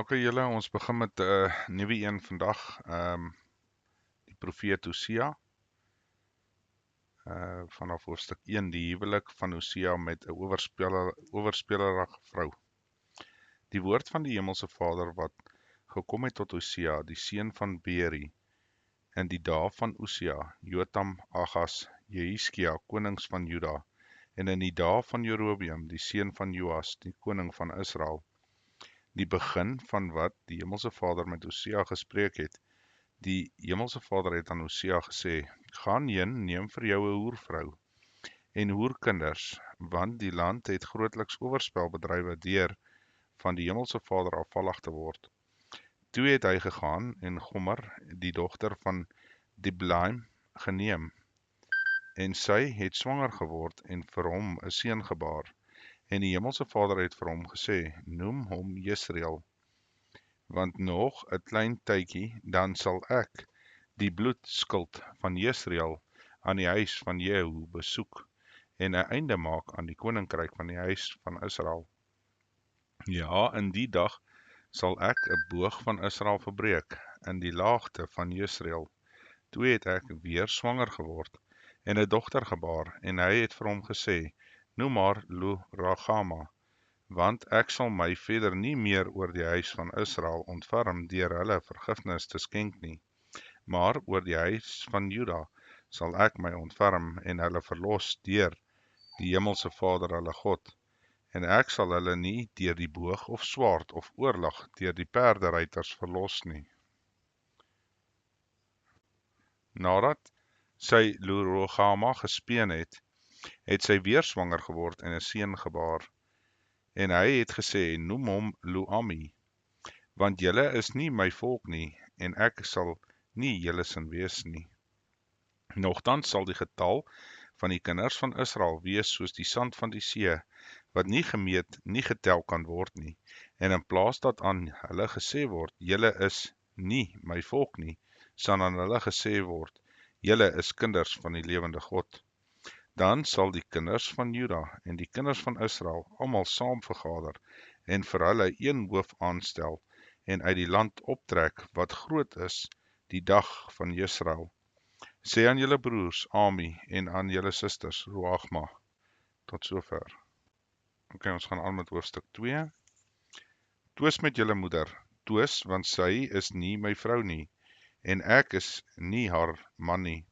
Okay julle, ons begin met 'n nuwe een vandag. Die profeet Hosea, vanaf hoofstuk 1, die huwelik van Hosea met 'n owerspelerige vrou. Die woord van die hemelse Vader wat gekom het tot Hosea, die seun van Beeri, in die dae van Hosea, Jotam, Agas, Jehizkia, konings van Juda, en in die dae van Jerobeam, die seun van Joas, die koning van Israel. Die begin van wat die hemelse Vader met Hosea gespreek het. Die hemelse Vader het aan Hosea gesê: "Gaan heen, neem vir jou 'n hoervrou en hoerkinders, want die land het grootliks oorspel bedrywe deur van die hemelse Vader afvallig te word." Toe het hy gegaan en Gomer, die dogter van Diblaim, geneem, en sy het swanger geword en vir hom 'n seun gebaar. En die hemelse Vader het vir hom gesê: "Noem hom Jesreel, want nog 'n klein tydjie, dan sal ek die bloedskuld van Jesreel aan die huis van Jehu besoek en 'n einde maak aan die koninkryk van die huis van Israel. Ja, in die dag sal ek 'n boog van Israel verbreek in die laagte van Jesreel." Toe het ek weer swanger geword en 'n dogter gebaar, en hy het vir hom gesê: "Noem haar Lo-Ruhama, want ek sal my verder nie meer oor die huis van Israel ontferm deur hulle vergifnis te skenk nie, maar oor die huis van Juda sal ek my ontferm en hulle verlos deur die hemelse Vader hulle God, en ek sal hulle nie deur die boog of swaard of oorlog deur die perderuiters verlos nie." Nadat sy Lo-Ruhama gespeen het, het sy weer swanger geword en 'n seun gebaar, en hy het gesê: "Noem hom Lo-Ami, want julle is nie my volk nie, en ek sal nie julle sin wees nie. Nogtans sal die getal van die kinders van Israel wees soos die sand van die see, wat nie gemeet, nie getel kan word nie. En in plaas dat aan hulle gesê word, julle is nie my volk nie, sal aan hulle gesê word, julle is kinders van die lewende God. Dan sal die kinders van Juda en die kinders van Israel almal saam vergader en vir hulle een hoof aanstel en uit die land optrek wat groot is, die dag van Jesreel. Sê aan julle broers, Ami, en aan julle susters, Ruagma." Tot sover. Okay, ons gaan aan met hoofstuk 2. "Twis met julle moeder, twis, want sy is nie my vrou nie, en ek is nie haar man nie.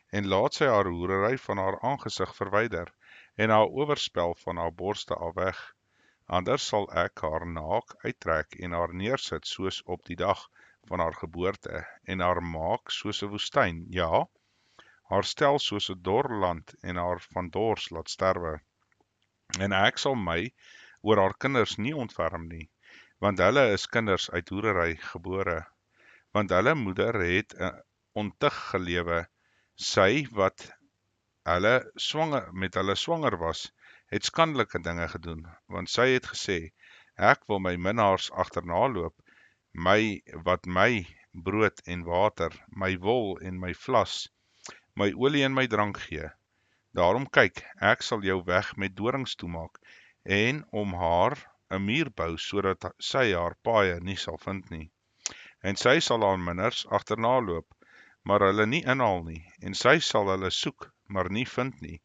En laat sy haar hoerery van haar aangesig verwyder, en haar oorspel van haar borste af weg. Anders sal ek haar naak uittrek en haar neersit soos op die dag van haar geboorte, en haar maak soos 'n woestyn, ja, haar stel soos 'n dor land en haar van dors laat sterwe. En ek sal my oor haar kinders nie ontferm nie, want hulle is kinders uit hoerery gebore. Want hulle moeder het 'n ontug gelewe, sy wat met hulle swanger was, het skandelike dinge gedoen, want sy het gesê: "Ek wil my minnaars agternaloop, my brood en water, my wol en my vlas, my olie en my drank gee. Daarom kyk, ek sal jou weg met dorings toemaak, en om haar 'n muur bou, sodat sy haar paaie nie sal vind nie. En sy sal haar minnaars agternaloop, maar hulle nie inhaal nie, en sy sal hulle soek, maar nie vind nie.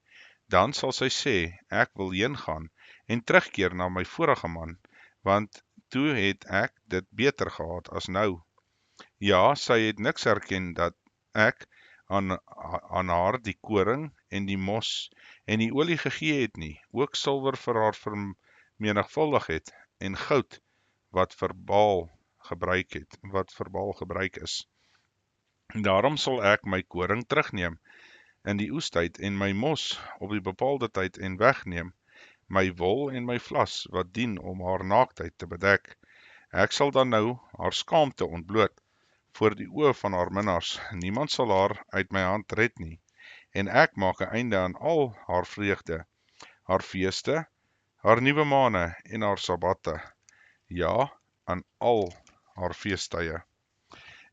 Dan sal sy sê: Ek wil heen gaan en terugkeer na my vorige man, want toe het ek dit beter gehad as nou. Ja, sy het niks herken dat ek aan haar die koring en die mos en die olie gegee het nie, ook silwer vir haar vermenigvuldig het, en goud wat vir Baal gebruik is. Daarom sal ek my koring terugneem in die oestyd en my mos op die bepaalde tyd en wegneem, my wol en my vlas wat dien om haar naaktheid te bedek. Ek sal dan nou haar skaamte ontbloot voor die oë van haar minnaars. Niemand sal haar uit my hand red nie. En ek maak 'n einde aan al haar vreugde, haar feeste, haar nuwe maande en haar sabbate, ja, aan al haar feestydde.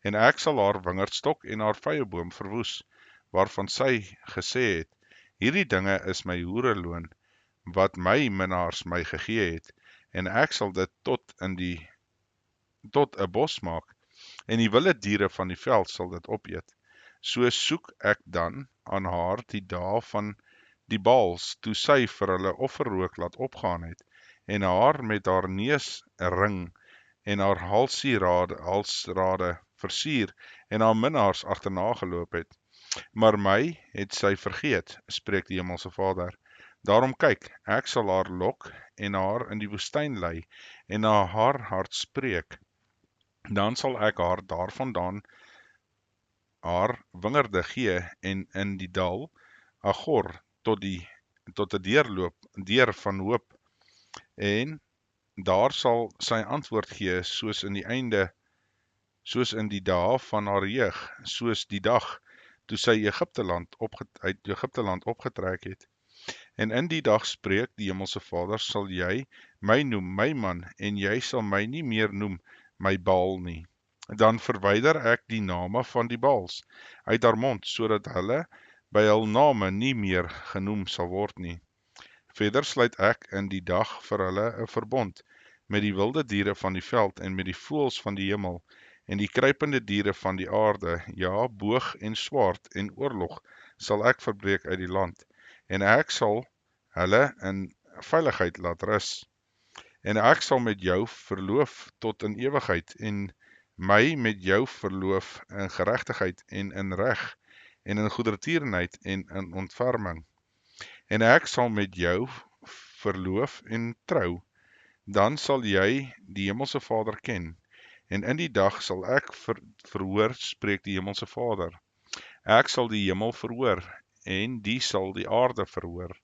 En ek sal haar wingerdstok en haar vyeboom verwoes, waarvan sy gesê het: Hierdie dinge is my hoereloon, wat my minnaars my gegee het, en ek sal dit tot in die tot 'n bos maak, en die wilde diere van die veld sal dit opeet. So soek ek dan aan haar die dae van die Baals, toe sy vir hulle offerrook laat opgaan het, en haar met haar neusring en haar halsrade versier, en haar minnaars agterna geloop het. Maar my het sy vergeet, spreek die Hemelse Vader. Daarom kyk, ek sal haar lok en haar in die woestyn lei, en na haar hart spreek. Dan sal ek haar daarvandaan haar wingerde gee, en in die dal Agor tot 'n deur van hoop, en daar sal sy antwoord gee soos in die dae van haar jeug, soos die dag toe sy uit Egipteland opgetrek het. En in die dag spreek die Hemelse Vader, sal jy my noem my man, en jy sal my nie meer noem my Baal nie. Dan verwyder ek die name van die Baals uit haar mond, sodat hulle by hul name nie meer genoem sal word nie. Verder sluit ek in die dag vir hulle 'n verbond met die wilde diere van die veld en met die voëls van die hemel en die kruipende diere van die aarde, ja, boog en swaard en oorlog sal ek verbreek uit die land, en ek sal hulle in veiligheid laat rus. En ek sal met jou verloof tot in ewigheid, en my met jou verloof in geregtigheid en in reg, en in goedertierenheid en in ontferming. En ek sal met jou verloof en trou, dan sal jy die Hemelse Vader ken, en in die dag sal ek verhoor, spreek die Hemelse Vader. Ek sal die hemel verhoor, en die sal die aarde verhoor,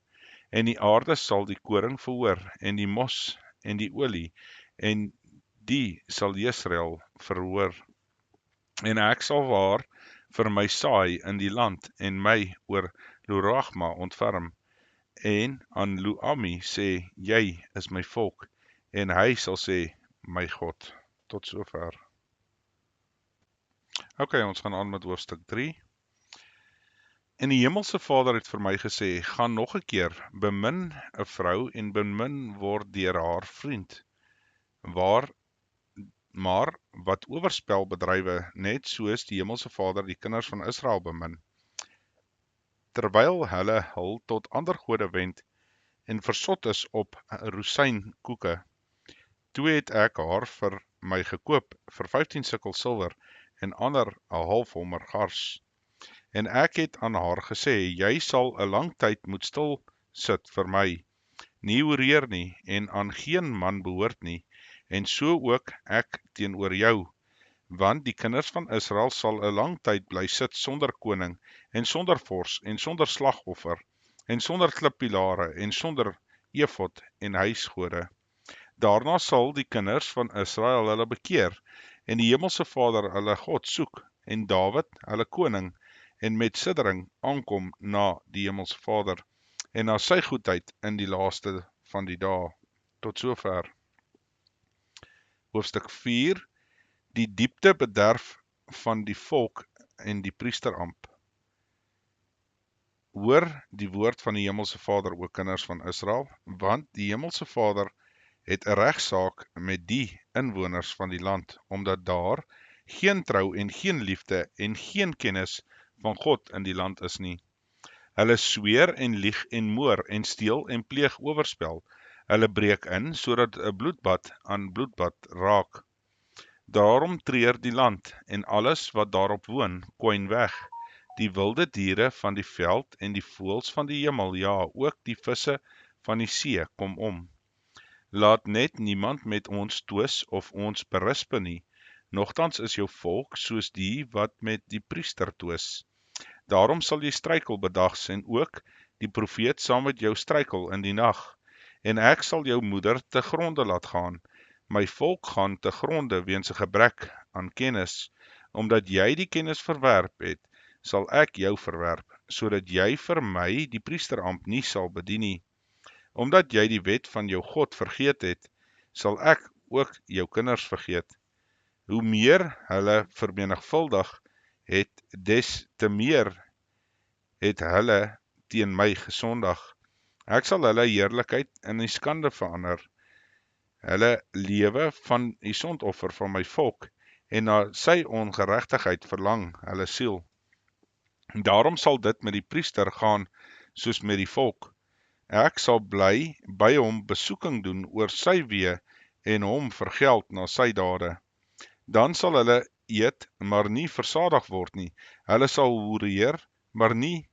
en die aarde sal die koring verhoor, en die mos en die olie, en die sal Jesreel verhoor. En ek sal haar vir my saai in die land, en my oor Lo-ruhama ontferm, en aan Lo-ammi sê, jy is my volk, en hy sal sê, my God. Tot sover. Ok, ons gaan aan met hoofstuk 3. En die Hemelse Vader het vir my gesê, gaan nog 'n keer, bemin 'n vrou en bemin word deur haar vriend, maar wat oorspel bedrywe, net soos die Hemelse Vader die kinders van Israel bemin, terwyl hulle hul tot ander gode wend en versot is op rosynkoeke. Toe het ek haar vir my gekoop vir 15 sikkel silwer en ander 'n half homer gars. En ek het aan haar gesê, jy sal 'n lang tyd moet stil sit vir my, nie hoereer nie, en aan geen man behoort nie, en so ook ek teenoor jou, want die kinders van Israel sal 'n lang tyd bly sit sonder koning, en sonder vors, en sonder slagoffer, en sonder klippilare, en sonder efod en huisgode. Daarna sal die kinders van Israel hulle bekeer, en die Hemelse Vader hulle God soek, en Dawid hulle koning, en met siddering aankom na die Hemelse Vader, en na sy goedheid in die laaste van die dae. Tot sover. Hoofstuk 4. Die diepte bederf van die volk en die priesteramp. Hoor die woord van die Hemelse Vader, o kinders van Israel, want die Hemelse Vader het 'n regsaak met die inwoners van die land, omdat daar geen trou en geen liefde en geen kennis van God in die land is nie. Hulle sweer en lieg en moor en steel en pleeg oorspel. Hulle breek in, sodat 'n bloedbad aan bloedbad raak. Daarom treur die land, en alles wat daarop woon, kwyn weg. Die wilde diere van die veld en die voëls van die hemel, ja, ook die visse van die see, kom om. Laat net niemand met ons twis of ons berispe nie, nogtans is jou volk soos die wat met die priester twis. Daarom sal jy struikel bedags, en ook die profeet saam met jou struikel in die nag, en ek sal jou moeder te gronde laat gaan. My volk gaan te gronde weens 'n gebrek aan kennis, omdat jy die kennis verwerp het, sal ek jou verwerp, sodat jy vir my die priesteramp nie sal bedien nie. Omdat jy die wet van jou God vergeet het, sal ek ook jou kinders vergeet. Hoe meer hulle vermenigvuldig het, des te meer het hulle teen my gesondig. Ek sal hulle heerlikheid in die skande verander. hulle lewe van die sondoffer van my volk, en na sy ongeregtigheid verlang hulle siel. Daarom sal dit met die priester gaan soos met die volk. Ek sal bly by hom besoeking doen oor sy weë en hom vergeld na sy dade. Dan sal hulle eet, maar nie versadig word nie. Hulle sal hoereer, maar nie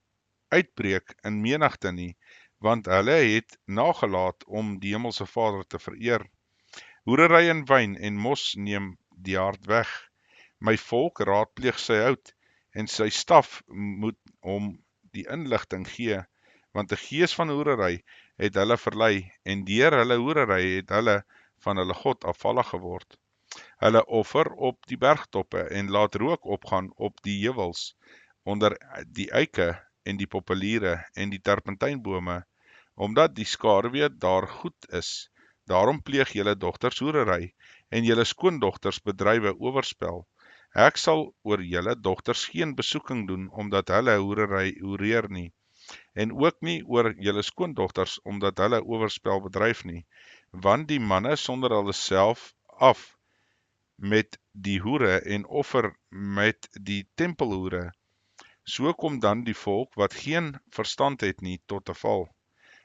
uitbreek in menigte nie, want hulle het nagelaat om die Hemelse Vader te vereer. Hoerery en wyn en mos neem die hart weg. My volk raadpleeg sy hout, en sy staf moet hom die inligting gee, want die gees van hoerery het hulle verlei, en deur hulle hoerery het hulle van hulle God afvallig geword. Hulle offer op die bergtoppe en laat rook opgaan op die heuwels, onder die eike en die populiere en die terpentynbome, omdat die skaduwee daar goed is. Daarom pleeg julle dogters hoerery, en julle skoondogters bedrywe oorspel. Ek sal oor julle dogters geen besoeking doen, omdat hulle hoereer nie, en ook nie oor julle skoondogters, omdat hulle oorspel bedryf nie, want die manne sonder hulle self af met die hoere en offer met die tempelhoere. So kom dan die volk wat geen verstand het nie tot 'n val.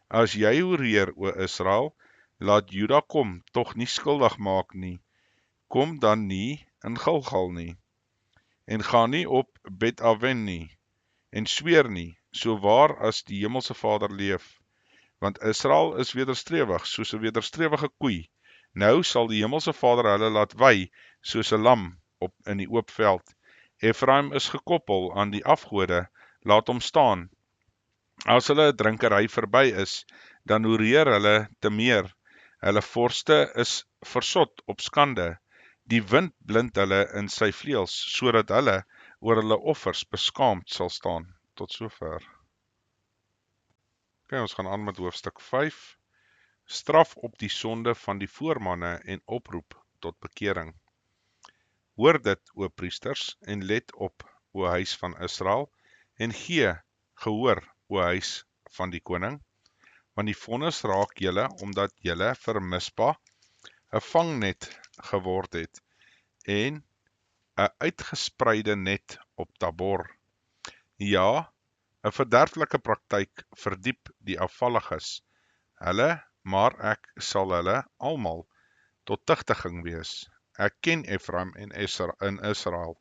As jy hoereer, o Israel, laat Juda kom, tog nie skuldig maak nie. Kom dan nie in Gilgal nie, en gaan nie op Bet-Aven nie, en sweer nie, so waar as die Hemelse Vader leef. Want Israel is wederstrewig, soos 'n wederstrewige koei. Nou sal die Hemelse Vader hulle laat wei, soos 'n lam in die oop veld. Efraim is gekoppel aan die afgode, laat hom staan. As hulle 'n drinkery verby is, dan hoereer hulle te meer. Hulle vorste is versot op skande. Die wind blind hulle in sy vleuels, sodat hulle oor hulle offers beskaamd sal staan. Tot sover. Okay, ons gaan aan met hoofstuk 5. Straf op die sonde van die voormanne en oproep tot bekering. Hoor dit, o priesters, en let op, o huis van Israel, en gee gehoor, o huis van die koning, want die vonnis raak julle, omdat julle vir Mispa 'n vangnet geword het, en 'n uitgespreide net op Tabor. Ja, 'n verderflike praktyk verdiep die afvalliges. Maar ek sal hulle almal tot tigtiging wees. Ek ken Efraim en Israel.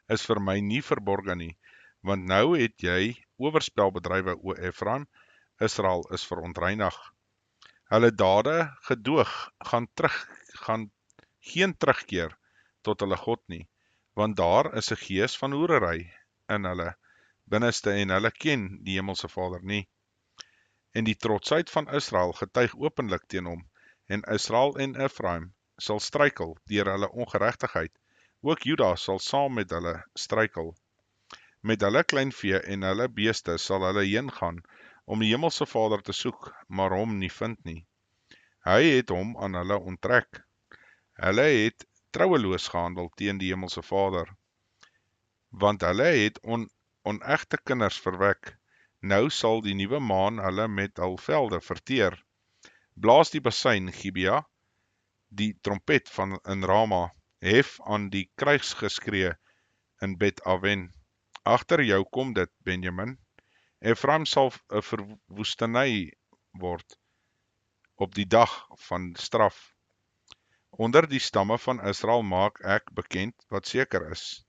Is vir my nie verborge nie, want nou het jy oorspel bedrywe, o Efraim, Israel is verontreinig. Hulle dade gedoog, gaan geen terugkeer tot hulle God nie, want daar is 'n gees van hoerery in hulle binneste, en hulle ken die Hemelse Vader nie. En die trotsheid van Israel getuig openlik teen hom, en Israel en Efraim sal struikel deur hulle ongeregtigheid, ook Juda sal saam met hulle struikel. Met hulle kleinvee en hulle beeste sal hulle heen gaan om die Hemelse Vader te soek, maar hom nie vind nie. Hy het hom aan hulle onttrek. Hulle het troueloos gehandel teen die Hemelse Vader, want hulle het onegte kinders verwek. Nou sal die nuwe maan hulle met hul velde verteer. Blaas die basuin, Gibea, die trompet van in Rama, hef aan die krygsgeskree in Bet-Aven. Agter jou kom dit, Benjamin. Efraim sal 'n verwoestenij word op die dag van straf. Onder die stamme van Israel maak ek bekend wat seker is.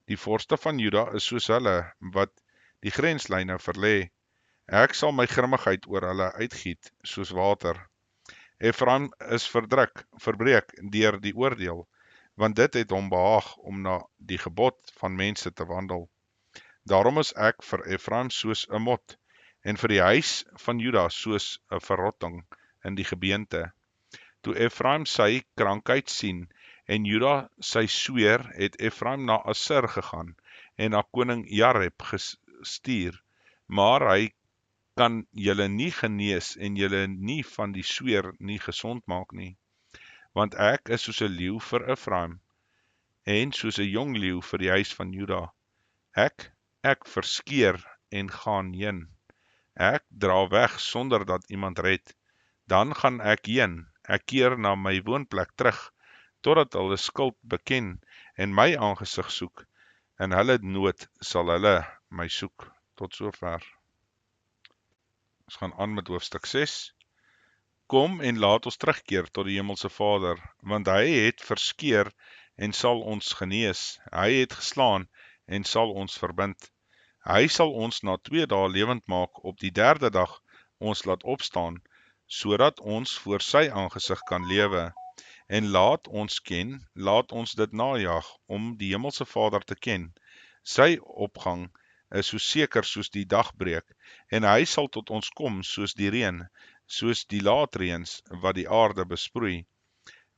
Die vorste van Juda is soos hulle wat die grenslyne verlê. Ek sal my grimmigheid oor hulle uitgiet soos water. Efraim is verbreek deur die oordeel, want dit het hom behaag om na die gebod van mense te wandel. Daarom is ek vir Efraim soos 'n mot, en vir die huis van Juda soos 'n verrotting in die gebeente. Toe Efraim sy krankheid sien, en Juda sy sweer, het Efraim na Assur gegaan, en na koning Jareb gestuur, maar hy kan julle nie genees, en julle nie van die sweer nie gesond maak nie. Want ek is soos 'n leeu vir Efraim, en soos 'n jong leeu vir die huis van Juda. Ek verskeer en gaan heen. Ek dra weg sonder dat iemand red. Dan gaan ek heen, ek keer na my woonplek terug, totdat hulle skuld beken en my aangesig soek, in hulle nood sal hulle my soek. Tot sover. Ons gaan aan met hoofstuk 6. Kom en laat ons terugkeer tot die Hemelse Vader, want hy het verskeer en sal ons genees. Hy het geslaan en sal ons verbind. Hy sal ons na 2 dae lewend maak, op die 3de dag ons laat opstaan, sodat ons voor sy aangesig kan lewe. En laat ons dit najag, om die Hemelse Vader te ken. Sy opgang is so seker soos die dagbreek, en hy sal tot ons kom soos die reën, soos die laatreëns wat die aarde besproei.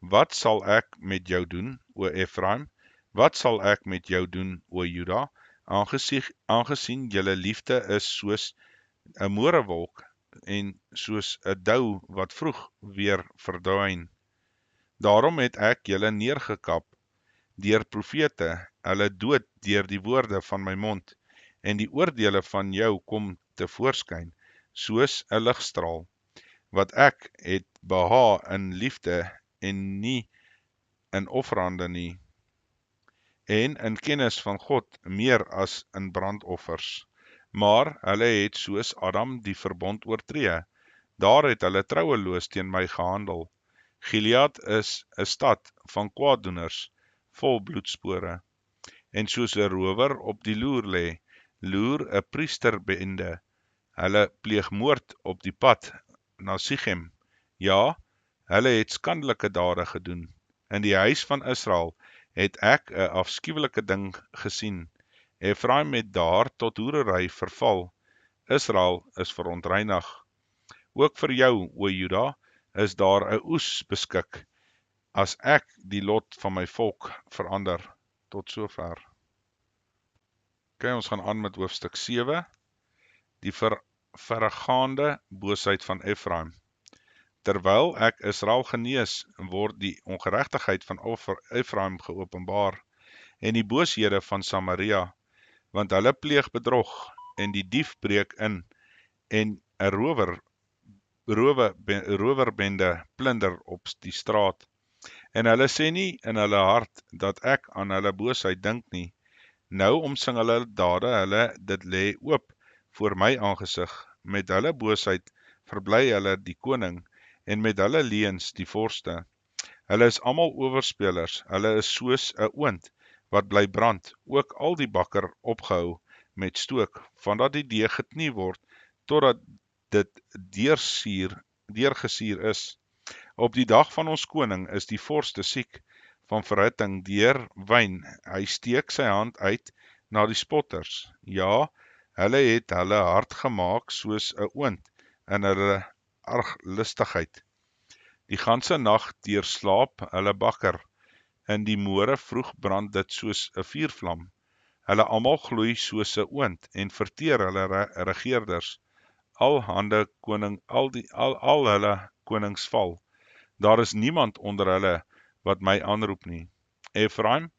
Wat sal ek met jou doen, o Efraim? Wat sal ek met jou doen, o Juda? Aangesien julle liefde is soos 'n môrewolk en soos 'n dou wat vroeg weer verdwyn. Daarom het ek julle neergekap deur profete, hulle dood deur die woorde van my mond, en die oordeele van jou kom tevoorskyn, soos 'n ligstraal, wat ek het behaag in liefde en nie in offerande nie, en in kennis van God meer as in brandoffers. Maar hulle het soos Adam die verbond oortree, daar het hulle trouweloos teen my gehandel. Gilead is 'n stad van kwaaddoeners, vol bloedspore, en soos 'n rower op die loer lê, loer 'n priesterbende. Hulle pleeg moord op die pad na Sichem. Ja, hulle het skandelike dade gedoen. In die huis van Israel het ek 'n afskuwelike ding gesien. Efraim het daar tot hoerery verval. Israel is verontreinig. Ook vir jou, o Juda, is daar 'n oes beskik, as ek die lot van my volk verander. Tot sover. Ons gaan aan met hoofstuk 7. Die verregaande boosheid van Efraim. Terwyl ek Israel genees, word die ongeregtigheid van Efraim geopenbaar, en die booshede van Samaria, want hulle pleeg bedrog, en die dief breek in, en 'n rowerbende plunder op die straat. En hulle sê nie in hulle hart dat ek aan hulle boosheid dink nie. Nou omsing hulle dade, hulle dit lê oop voor my aangesig. Met hulle boosheid verbly hulle die koning, en met hulle leuns die vorste. Hulle is almal oorspelers, hulle is soos 'n oond wat bly brand, ook al die bakker opgehou met stook, vandat die deeg geknie word, totdat dit deurgesuur is. Op die dag van ons koning is die vorste siek van verhitting deur wyn. Hy steek sy hand uit na die spotters. Ja, hulle het hulle hart gemaak soos 'n oond in hulle arglistigheid. Die ganse nag deurslaap hulle bakker. In die môre vroeg brand dit soos 'n vuurvlam. Hulle almal gloei soos 'n oond en verteer hulle regeerders. Al hulle konings val. Daar is niemand onder hulle wat my aanroep nie. Efraim,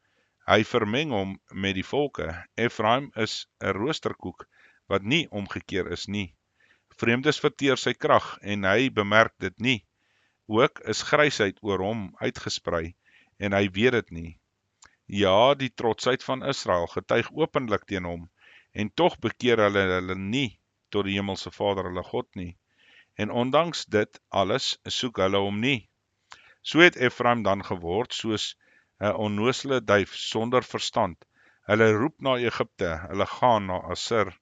hy vermeng hom met die volke. Efraim is 'n roosterkoek wat nie omgekeer is nie. Vreemdes verteer sy krag en hy bemerk dit nie. Ook is grysheid oor hom uitgesprei en hy weet dit nie. Ja, die trotsheid van Israel getuig openlik teen hom, en tog bekeer hulle nie tot die Hemelse Vader hulle God nie. En ondanks dit alles soek hulle hom nie. So het Efraim dan geword soos 'n onnoosele duif sonder verstand. Hulle roep na Egipte, hulle gaan na Assur.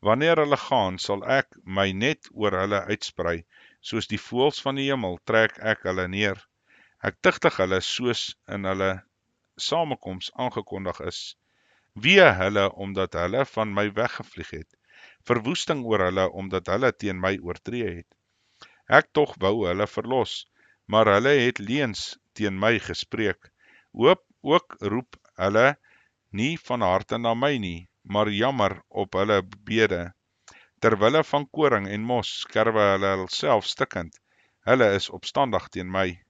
Wanneer hulle gaan, sal ek my net oor hulle uitsprei, soos die voëls van die hemel trek ek hulle neer. Ek tigtig hulle soos in hulle samekoms aangekondig is. Wee hulle omdat hulle van my weggevlieg het. Verwoesting oor hulle omdat hulle teen my oortree het. Ek tog wou hulle verlos, maar hulle het leuns teen my gespreek. Ook roep hulle nie van harte na my nie, maar jammer op hulle bede. Terwille van koring en mos skerwe hulle hulself stikkend. Hulle is opstandig teen my.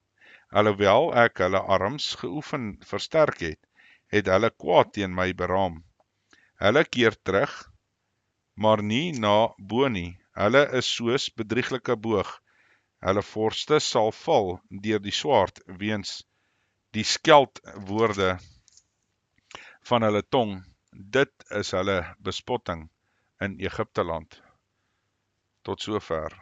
Alhoewel ek hulle arms geoefen versterk het, het hulle kwaad teen my beraam. Hulle keer terug, maar nie na bo nie. Hulle is soos bedrieglike boog. Hulle vorste sal val deur die swaard weens die skeldwoorde van hulle tong. Dit is hulle bespotting in Egipteland. Tot sover.